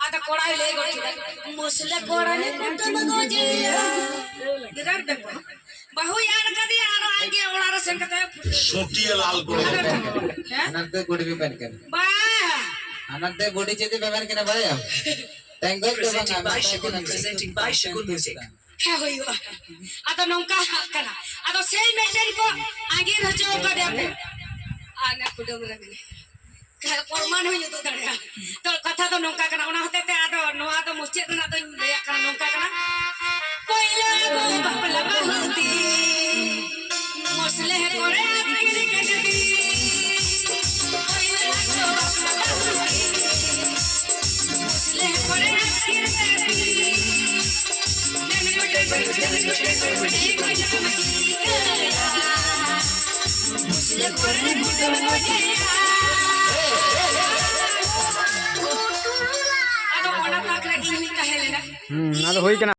आता कोड़ा ले गोटी मुसले कोड़ा ने कुटुम गोजिया गिरार देखो बहु यार कदी आरो आगे ओड़ा रे संकते सोटिया लाल করে अनंत गुडी पेपर कर बा अनंत गुडी चेती पेपर के ना भाई thank you presenting by Shakul Music. है होई आता नौका कना आता सेल मेंटेन को आगे रचो का दे पे आना कुटुम रे कल परमान होई तो दड़या तो कथा तो नौका कना ओना होते ते आदो नोआ तो मुचित ना तो लेया कना नौका कना पहिला गो बपला बहुती मुसले करे आखिर के गदी पहिला गो बपला बहुती मुसले करे आखिर के गदी मुसले करे कुटुम Gojiya ada orang tak lagi minta helena. Ada hoy kana.